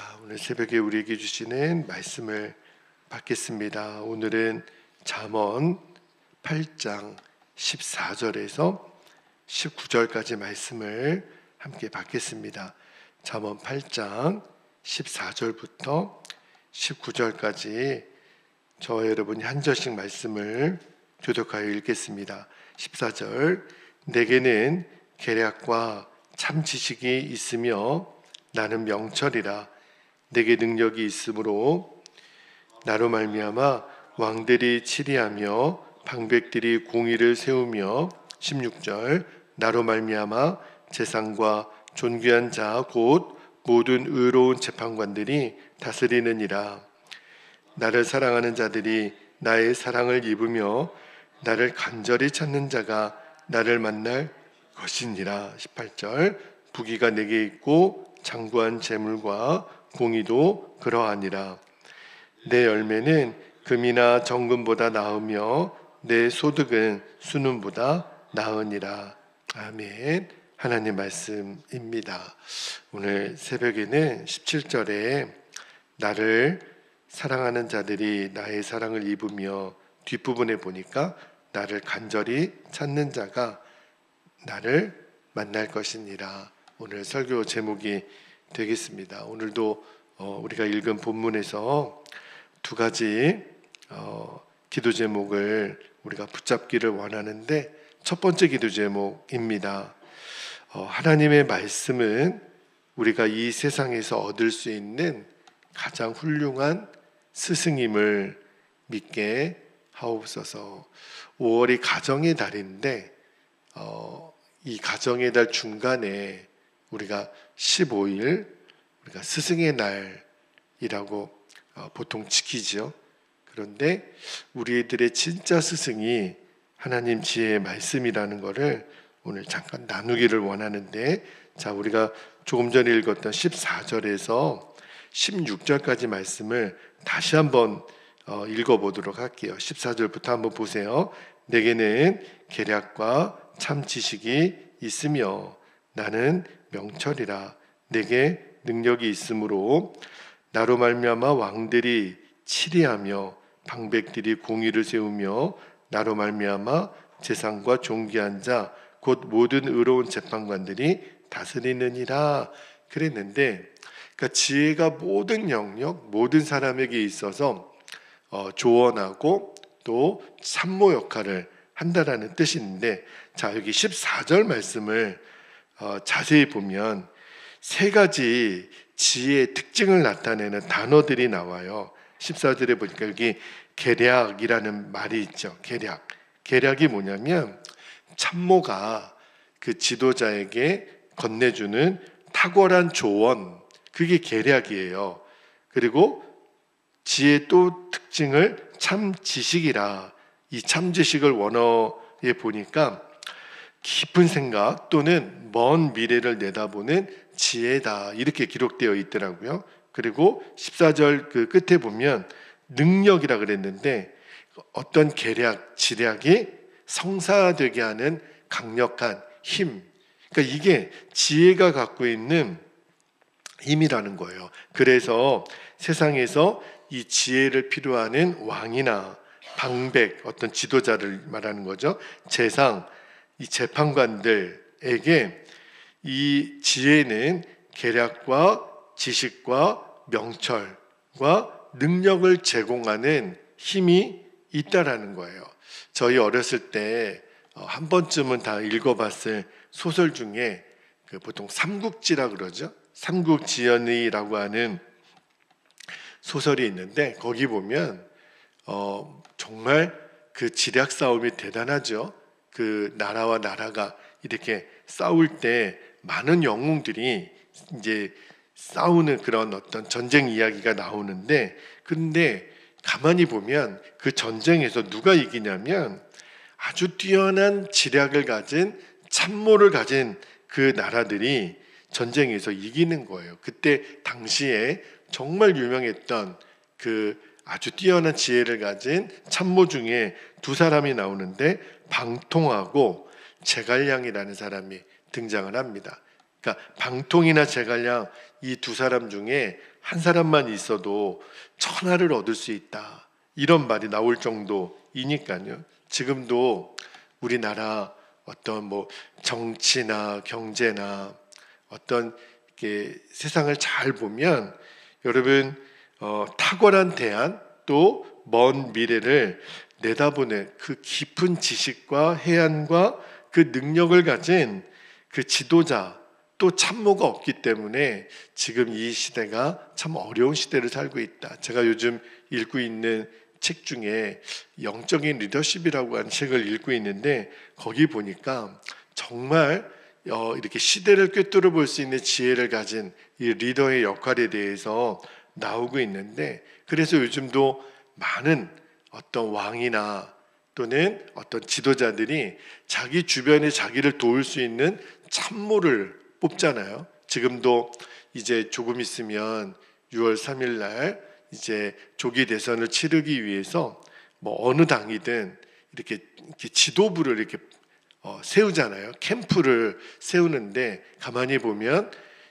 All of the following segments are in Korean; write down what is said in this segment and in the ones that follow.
자, 오늘 새벽에 우리에게 주시는 말씀을 받겠습니다. 오늘은 잠언 8장 14절에서 19절까지 말씀을 함께 받겠습니다. 잠언 8장 14절부터 19절까지 저와 여러분이 한 절씩 말씀을 교독하여 읽겠습니다. 14절, 내게는 계략과 참 지식이 있으며 나는 명철이라. 내게 능력이 있으므로 나로 말미암아 왕들이 치리하며 방백들이 공의를 세우며. 16절, 나로 말미암아 재상과 존귀한 자 곧 모든 의로운 재판관들이 다스리느니라. 나를 사랑하는 자들이 나의 사랑을 입으며 나를 간절히 찾는 자가 나를 만날 것이니라. 18절, 부귀가 내게 있고 장구한 재물과 공의도 그러하니라. 내 열매는 금이나 정금보다 나으며 내 소득은 순금보다 나으니라. 아멘. 하나님 말씀입니다. 오늘 새벽에는 17절에 나를 사랑하는 자들이 나의 사랑을 입으며, 뒷부분에 보니까 나를 간절히 찾는 자가 나를 만날 것이니라. 오늘 설교 제목이 되겠습니다. 오늘도 우리가 읽은 본문에서 두 가지 기도 제목을 우리가 붙잡기를 원하는데, 첫 번째 기도 제목입니다. 하나님의 말씀은 우리가 이 세상에서 얻을 수 있는 가장 훌륭한 스승임을 믿게 하옵소서. 5월이 가정의 달인데 이 가정의 달 중간에 우리가 15일 우리가 스승의 날이라고 보통 지키죠. 그런데 우리들의 진짜 스승이 하나님 지혜의 말씀이라는 것을 오늘 잠깐 나누기를 원하는데, 자, 우리가 조금 전에 읽었던 14절에서 16절까지 말씀을 다시 한번 읽어보도록 할게요. 14절부터 한번 보세요. 내게는 계략과 참 지식이 있으며 나는 명철이라. 내게 능력이 있으므로 나로 말미암아 왕들이 치리하며 방백들이 공의를 세우며 나로 말미암아 재상과 존귀한 자 곧 모든 의로운 재판관들이 다스리느니라. 그랬는데, 그러니까 지혜가 모든 영역, 모든 사람에게 있어서 조언하고 또 참모 역할을 한다라는 뜻인데, 자, 여기 14절 말씀을 자세히 보면 세 가지 지혜의 특징을 나타내는 단어들이 나와요. 14절에 보니까 여기 계략이라는 말이 있죠. 계략이 뭐냐면 참모가 그 지도자에게 건네주는 탁월한 조언, 그게 계략이에요. 그리고 지혜의 또 특징을 참 지식이라. 이 참 지식을 원어에 보니까 깊은 생각 또는 먼 미래를 내다보는 지혜다, 이렇게 기록되어 있더라고요. 그리고 14절 그 끝에 보면 능력이라 그랬는데, 어떤 계략, 지략이 성사되게 하는 강력한 힘, 그러니까 이게 지혜가 갖고 있는 힘이라는 거예요. 그래서 세상에서 이 지혜를 필요하는 왕이나 방백, 어떤 지도자를 말하는 거죠. 재상, 이 재판관들에게 이 지혜는 계략과 지식과 명철과 능력을 제공하는 힘이 있다라는 거예요. 저희 어렸을 때 한 번쯤은 다 읽어봤을 소설 중에 보통 삼국지라 그러죠. 삼국지연의라고 하는 소설이 있는데, 거기 보면 정말 그 지략 싸움이 대단하죠. 그 나라와 나라가 이렇게 싸울 때 많은 영웅들이 이제 싸우는 그런 어떤 전쟁 이야기가 나오는데, 그런데 가만히 보면 그 전쟁에서 누가 이기냐면 아주 뛰어난 지략을 가진, 참모를 가진 그 나라들이 전쟁에서 이기는 거예요. 그때 당시에 정말 유명했던 그 아주 뛰어난 지혜를 가진 참모 중에 두 사람이 나오는데, 방통하고 제갈량이라는 사람이 등장을 합니다. 그러니까 방통이나 제갈량, 이 두 사람 중에 한 사람만 있어도 천하를 얻을 수 있다, 이런 말이 나올 정도이니까요. 지금도 우리나라 어떤 뭐 정치나 경제나 어떤 이렇게 세상을 잘 보면 여러분, 탁월한 대안, 또 먼 미래를 내다보는 그 깊은 지식과 해안과 그 능력을 가진 그 지도자, 또 참모가 없기 때문에 지금 이 시대가 참 어려운 시대를 살고 있다. 제가 요즘 읽고 있는 책 중에 영적인 리더십이라고 하는 책을 읽고 있는데, 거기 보니까 정말 이렇게 시대를 꿰뚫어 볼 수 있는 지혜를 가진 이 리더의 역할에 대해서 나오고 있는데, 그래서 요즘도 많은 어떤 왕이나 또는 어떤 지도자들이 자기 주변에 자기를 도울 수 있는 참모를 뽑잖아요. 지금도 이제 조금 있으면 6월 3일 날 이제 조기 대선을 치르기 위해서 뭐 어느 당이든 이렇게 지도부를 이렇게 세우잖아요. 캠프를 세우는데, 가만히 보면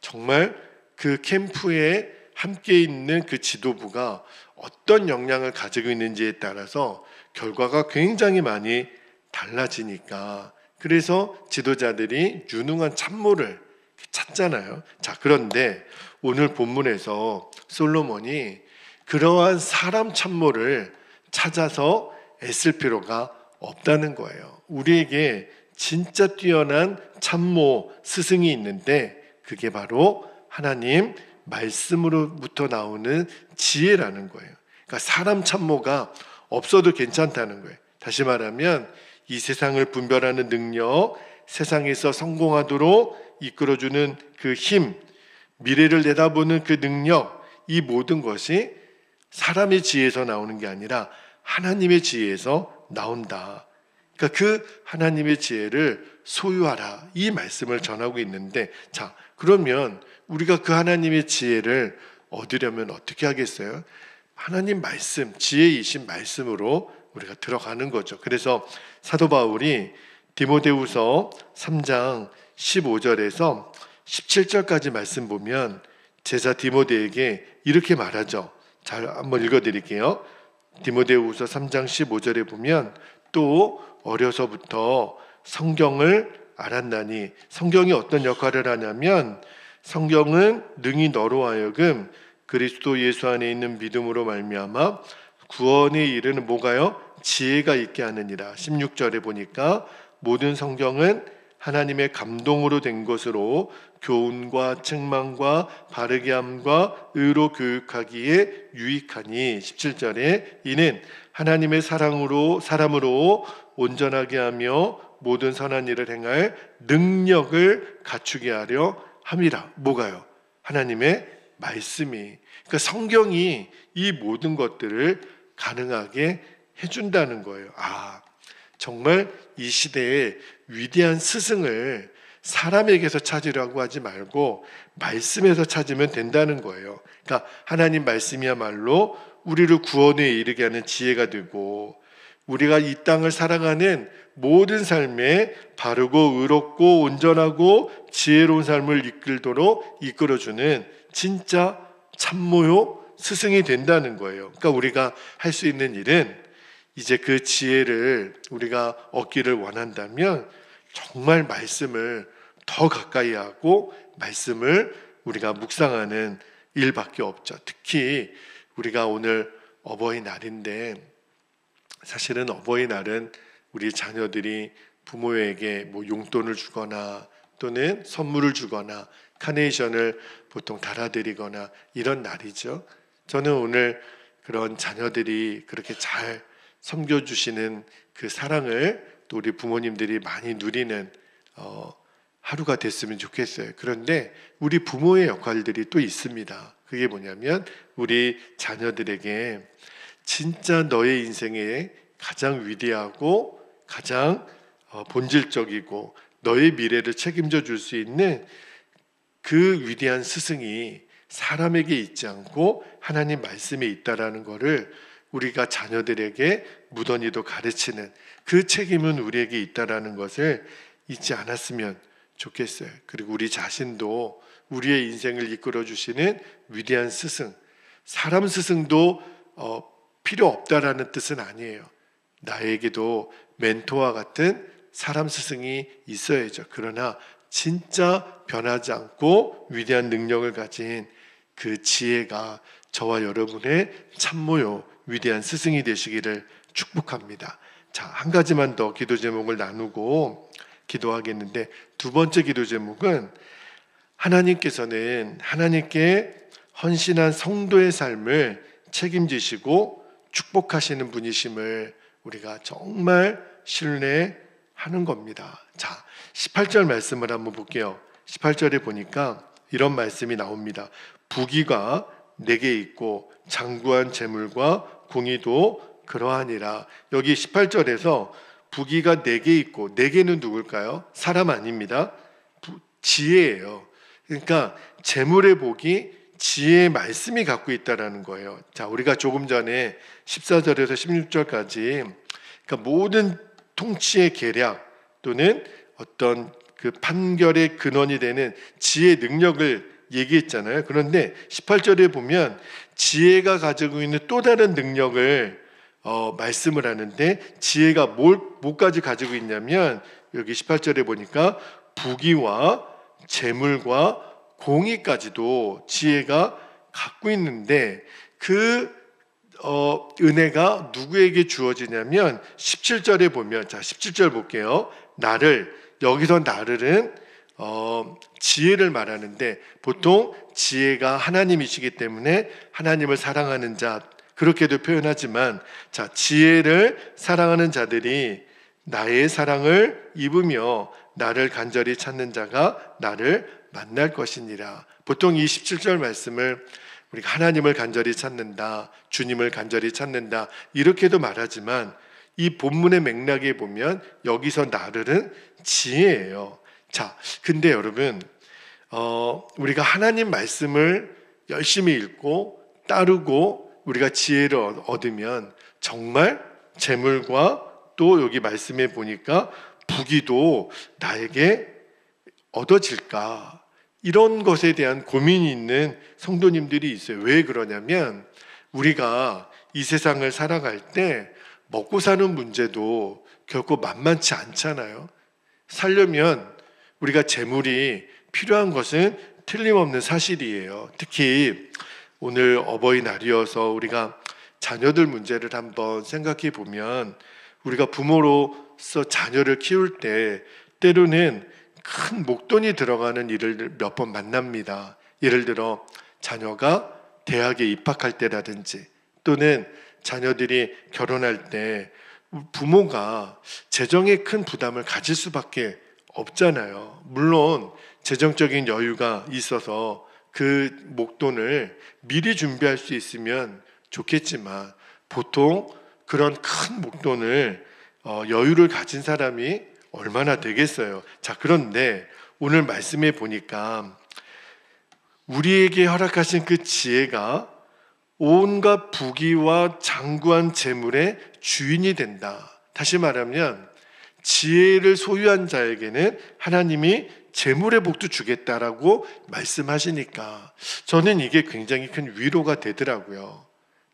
정말 그 캠프에 함께 있는 그 지도부가 어떤 역량을 가지고 있는지에 따라서 결과가 굉장히 많이 달라지니까, 그래서 지도자들이 유능한 참모를 찾잖아요. 자, 그런데 오늘 본문에서 솔로몬이 그러한 사람 참모를 찾아서 애쓸 필요가 없다는 거예요. 우리에게 진짜 뛰어난 참모 스승이 있는데, 그게 바로 하나님 말씀으로부터 나오는 지혜라는 거예요. 그러니까 사람 참모가 없어도 괜찮다는 거예요. 다시 말하면 이 세상을 분별하는 능력, 세상에서 성공하도록 이끌어주는 그 힘, 미래를 내다보는 그 능력, 이 모든 것이 사람의 지혜에서 나오는 게 아니라 하나님의 지혜에서 나온다. 그러니까 그 하나님의 지혜를 소유하라, 이 말씀을 전하고 있는데, 자, 그러면 우리가 그 하나님의 지혜를 얻으려면 어떻게 하겠어요? 하나님 말씀, 지혜이신 말씀으로 우리가 들어가는 거죠. 그래서 사도 바울이 디모데후서 3장 15절에서 17절까지 말씀 보면 제자 디모데에게 이렇게 말하죠. 잘 한번 읽어드릴게요. 디모데후서 3장 15절에 보면, 또 어려서부터 성경을 알았나니, 성경이 어떤 역할을 하냐면, 성경은 능히 너로 하여금 그리스도 예수 안에 있는 믿음으로 말미암아 구원에 이르는 뭐가요? 지혜가 있게 하느니라. 16절에 보니까 모든 성경은 하나님의 감동으로 된 것으로 교훈과 책망과 바르게 함과 의로 교육하기에 유익하니, 17절에 이는 하나님의 사람으로 온전하게 하며 모든 선한 일을 행할 능력을 갖추게 하려 함이라. 뭐가요? 하나님의 말씀이, 그러니까 성경이 이 모든 것들을 가능하게 해준다는 거예요. 정말 이 시대에 위대한 스승을 사람에게서 찾으라고 하지 말고 말씀에서 찾으면 된다는 거예요. 그러니까 하나님 말씀이야말로 우리를 구원에 이르게 하는 지혜가 되고, 우리가 이 땅을 살아가는 모든 삶에 바르고 의롭고 온전하고 지혜로운 삶을 이끌도록 이끌어주는 진짜 참모요 스승이 된다는 거예요. 그러니까 우리가 할 수 있는 일은 이제 그 지혜를 우리가 얻기를 원한다면 정말 말씀을 더 가까이 하고 말씀을 우리가 묵상하는 일밖에 없죠. 특히 우리가 오늘 어버이날인데, 사실은 어버이날은 우리 자녀들이 부모에게 뭐 용돈을 주거나 또는 선물을 주거나 카네이션을 보통 달아드리거나 이런 날이죠. 저는 오늘 그런 자녀들이 그렇게 잘 섬겨주시는 그 사랑을 또 우리 부모님들이 많이 누리는 하루가 됐으면 좋겠어요. 그런데 우리 부모의 역할들이 또 있습니다. 그게 뭐냐면, 우리 자녀들에게 진짜 너의 인생에 가장 위대하고 가장 본질적이고 너의 미래를 책임져 줄 수 있는 그 위대한 스승이 사람에게 있지 않고 하나님 말씀에 있다라는 것을 우리가 자녀들에게 무던히도 가르치는 그 책임은 우리에게 있다라는 것을 잊지 않았으면 좋겠어요. 그리고 우리 자신도 우리의 인생을 이끌어 주시는 위대한 스승. 사람 스승도 필요 없다라는 뜻은 아니에요. 나에게도 멘토와 같은 사람 스승이 있어야죠. 그러나 진짜 변하지 않고 위대한 능력을 가진 그 지혜가 저와 여러분의 참모요 위대한 스승이 되시기를 축복합니다. 자, 한 가지만 더 기도 제목을 나누고 기도하겠는데, 두 번째 기도 제목은 하나님께서는 하나님께 헌신한 성도의 삶을 책임지시고 축복하시는 분이심을 우리가 정말 신뢰하는 겁니다. 자, 18절 말씀을 한번 볼게요. 18절에 보니까 이런 말씀이 나옵니다. 부귀가 내게 있고 장구한 재물과 공의도 그러하니라. 여기 18절에서 부귀가 내게 있고, 내게는 누굴까요? 사람 아닙니다. 지혜예요. 그러니까 재물의 복이 지혜의 말씀이 갖고 있다라는 거예요. 자, 우리가 조금 전에 14절에서 16절까지 그러니까 모든 통치의 계략 또는 어떤 그 판결의 근원이 되는 지혜의 능력을 얘기했잖아요. 그런데 18절에 보면 지혜가 가지고 있는 또 다른 능력을 말씀을 하는데, 지혜가 뭐까지 가지고 있냐면 여기 18절에 보니까 부귀와 재물과 공의까지도 지혜가 갖고 있는데, 그 은혜가 누구에게 주어지냐면 17절에 보면, 자 17절 볼게요. 여기서 나를은 지혜를 말하는데, 보통 지혜가 하나님이시기 때문에 하나님을 사랑하는 자, 그렇게도 표현하지만, 자, 지혜를 사랑하는 자들이 나의 사랑을 입으며 나를 간절히 찾는 자가 나를 만날 것이니라. 보통 이 17절 말씀을 우리가 하나님을 간절히 찾는다, 주님을 간절히 찾는다 이렇게도 말하지만, 이 본문의 맥락에 보면 여기서 나를은 지혜예요. 자, 근데 여러분 우리가 하나님 말씀을 열심히 읽고 따르고 우리가 지혜를 얻으면 정말 재물과 또 여기 말씀에 보니까 부귀도 나에게 얻어질까, 이런 것에 대한 고민이 있는 성도님들이 있어요. 왜 그러냐면 우리가 이 세상을 살아갈 때 먹고 사는 문제도 결코 만만치 않잖아요. 살려면 우리가 재물이 필요한 것은 틀림없는 사실이에요. 특히 오늘 어버이날이어서 우리가 자녀들 문제를 한번 생각해 보면, 우리가 부모로서 자녀를 키울 때 때로는 큰 목돈이 들어가는 일을 몇 번 만납니다. 예를 들어 자녀가 대학에 입학할 때라든지, 또는 자녀들이 결혼할 때 부모가 재정에 큰 부담을 가질 수밖에 없잖아요. 물론 재정적인 여유가 있어서 그 목돈을 미리 준비할 수 있으면 좋겠지만, 보통 그런 큰 목돈을 여유를 가진 사람이 얼마나 되겠어요. 자, 그런데 오늘 말씀에 보니까 우리에게 허락하신 그 지혜가 온갖 부귀와 장구한 재물의 주인이 된다. 다시 말하면 지혜를 소유한 자에게는 하나님이 재물의 복도 주겠다라고 말씀하시니까 저는 이게 굉장히 큰 위로가 되더라고요.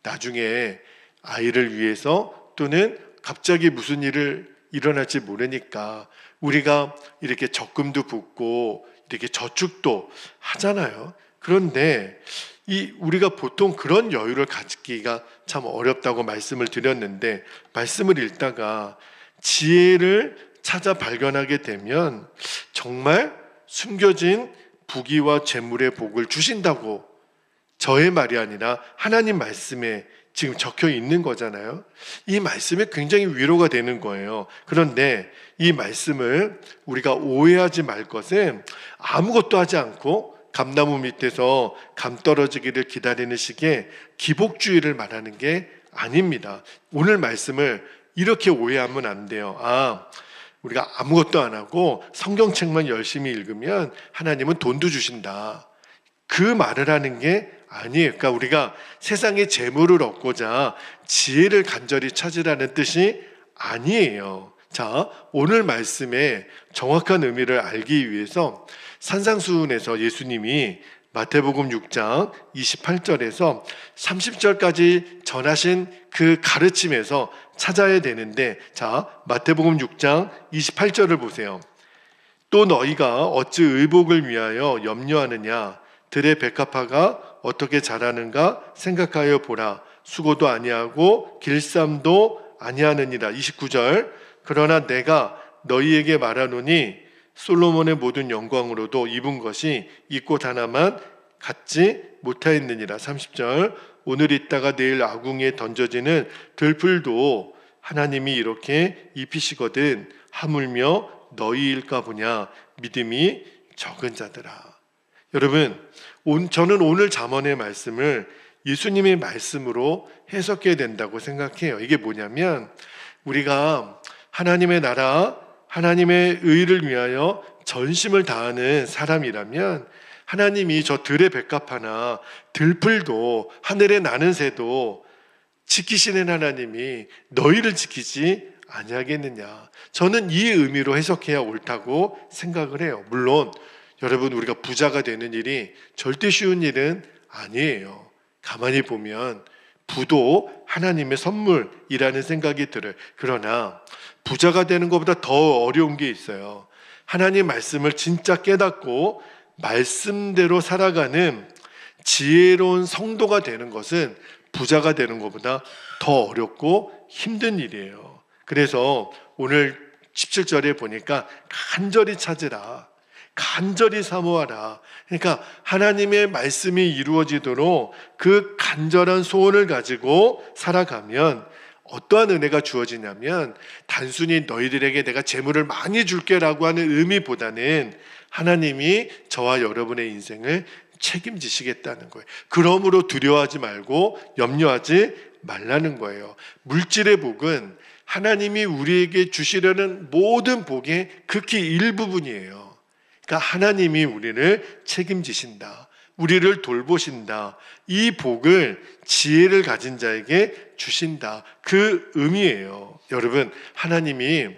나중에 아이를 위해서, 또는 갑자기 무슨 일을 일어날지 모르니까 우리가 이렇게 적금도 붓고 이렇게 저축도 하잖아요. 그런데 우리가 보통 그런 여유를 가지기가 참 어렵다고 말씀을 드렸는데, 말씀을 읽다가 지혜를 찾아 발견하게 되면 정말 숨겨진 부귀와 재물의 복을 주신다고, 저의 말이 아니라 하나님 말씀에 지금 적혀 있는 거잖아요. 이 말씀에 굉장히 위로가 되는 거예요. 그런데 이 말씀을 우리가 오해하지 말 것은, 아무것도 하지 않고 감나무 밑에서 감 떨어지기를 기다리는 식의 기복주의를 말하는 게 아닙니다. 오늘 말씀을 이렇게 오해하면 안 돼요. 우리가 아무것도 안 하고 성경책만 열심히 읽으면 하나님은 돈도 주신다, 그 말을 하는 게 아니에요. 그러니까 우리가 세상에 재물을 얻고자 지혜를 간절히 찾으라는 뜻이 아니에요. 자, 오늘 말씀의 정확한 의미를 알기 위해서 산상수훈에서 예수님이 마태복음 6장 28절에서 30절까지 전하신 그 가르침에서 찾아야 되는데, 자, 마태복음 6장 28절을 보세요. 또 너희가 어찌 의복을 위하여 염려하느냐? 들의 백합화가 어떻게 자라는가 생각하여 보라. 수고도 아니하고 길쌈도 아니하느니라. 29절. 그러나 내가 너희에게 말하노니 솔로몬의 모든 영광으로도 입은 것이 이 꽃 하나만 갖지 못하였느니라. 30절. 오늘 있다가 내일 아궁이에 던져지는 들풀도 하나님이 이렇게 입히시거든 하물며 너희일까 보냐. 믿음이 적은 자들아. 여러분, 저는 오늘 잠언의 말씀을 예수님의 말씀으로 해석해야 된다고 생각해요. 이게 뭐냐면, 우리가 하나님의 나라, 하나님의 의를 위하여 전심을 다하는 사람이라면 하나님이 저 들의 백합화나 들풀도 하늘에 나는 새도 지키시는 하나님이 너희를 지키지 아니하겠느냐. 저는 이 의미로 해석해야 옳다고 생각을 해요. 물론 여러분, 우리가 부자가 되는 일이 절대 쉬운 일은 아니에요. 가만히 보면 부도 하나님의 선물이라는 생각이 들어요. 그러나 부자가 되는 것보다 더 어려운 게 있어요. 하나님 말씀을 진짜 깨닫고 말씀대로 살아가는 지혜로운 성도가 되는 것은 부자가 되는 것보다 더 어렵고 힘든 일이에요. 그래서 오늘 17절에 보니까 간절히 찾으라, 간절히 사모하라. 그러니까 하나님의 말씀이 이루어지도록 그 간절한 소원을 가지고 살아가면 어떠한 은혜가 주어지냐면, 단순히 너희들에게 내가 재물을 많이 줄게라고 하는 의미보다는 하나님이 저와 여러분의 인생을 책임지시겠다는 거예요. 그러므로 두려워하지 말고 염려하지 말라는 거예요. 물질의 복은 하나님이 우리에게 주시려는 모든 복의 극히 일부분이에요. 그러니까 하나님이 우리를 책임지신다, 우리를 돌보신다, 이 복을 지혜를 가진 자에게 주신다, 그 의미예요. 여러분, 하나님이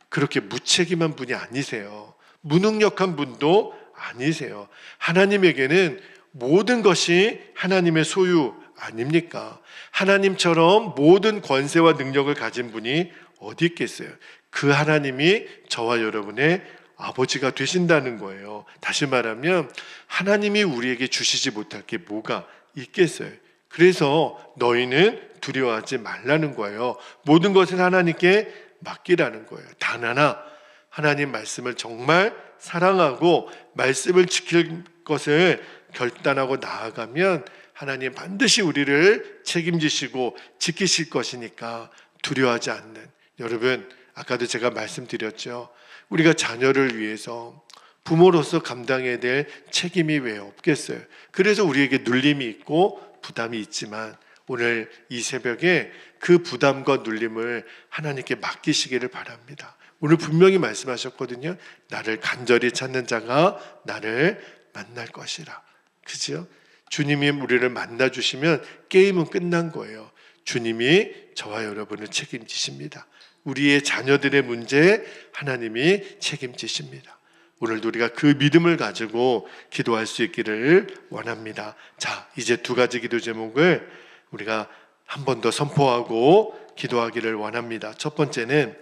그렇게 무책임한 분이 아니세요. 무능력한 분도 아니세요. 하나님에게는 모든 것이 하나님의 소유 아닙니까? 하나님처럼 모든 권세와 능력을 가진 분이 어디 있겠어요? 그 하나님이 저와 여러분의 아버지가 되신다는 거예요. 다시 말하면 하나님이 우리에게 주시지 못할 게 뭐가 있겠어요? 그래서 너희는 두려워하지 말라는 거예요. 모든 것은 하나님께 맡기라는 거예요. 단 하나, 하나님 말씀을 정말 사랑하고 말씀을 지킬 것을 결단하고 나아가면 하나님 반드시 우리를 책임지시고 지키실 것이니까 두려워하지 않는, 여러분, 아까도 제가 말씀드렸죠. 우리가 자녀를 위해서 부모로서 감당해야 될 책임이 왜 없겠어요? 그래서 우리에게 눌림이 있고 부담이 있지만 오늘 이 새벽에 그 부담과 눌림을 하나님께 맡기시기를 바랍니다. 오늘 분명히 말씀하셨거든요. 나를 간절히 찾는 자가 나를 만날 것이라. 그죠? 주님이 우리를 만나주시면 게임은 끝난 거예요. 주님이 저와 여러분을 책임지십니다. 우리의 자녀들의 문제에 하나님이 책임지십니다. 오늘도 우리가 그 믿음을 가지고 기도할 수 있기를 원합니다. 자, 이제 두 가지 기도 제목을 우리가 한 번 더 선포하고 기도하기를 원합니다. 첫 번째는,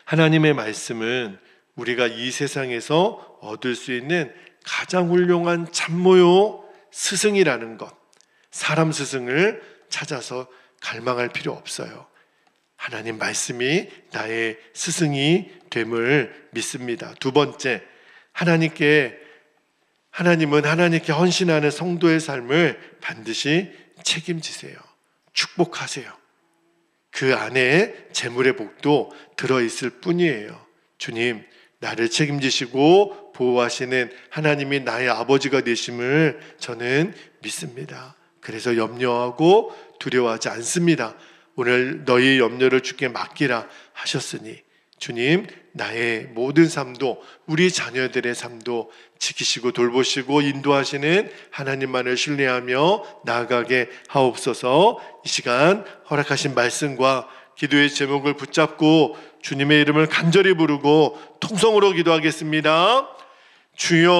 하나님의 말씀은 우리가 이 세상에서 얻을 수 있는 가장 훌륭한 참모요 스승이라는 것. 사람 스승을 찾아서 갈망할 필요 없어요. 하나님 말씀이 나의 스승이 됨을 믿습니다. 두 번째, 하나님은 하나님께 헌신하는 성도의 삶을 반드시 책임지세요. 축복하세요. 그 안에 재물의 복도 들어있을 뿐이에요. 주님, 나를 책임지시고 보호하시는 하나님이 나의 아버지가 되심을 저는 믿습니다. 그래서 염려하고 두려워하지 않습니다. 오늘 너희 염려를 주께 맡기라 하셨으니 주님, 나의 모든 삶도, 우리 자녀들의 삶도 지키시고 돌보시고 인도하시는 하나님만을 신뢰하며 나아가게 하옵소서. 이 시간 허락하신 말씀과 기도의 제목을 붙잡고 주님의 이름을 간절히 부르고 통성으로 기도하겠습니다. 주여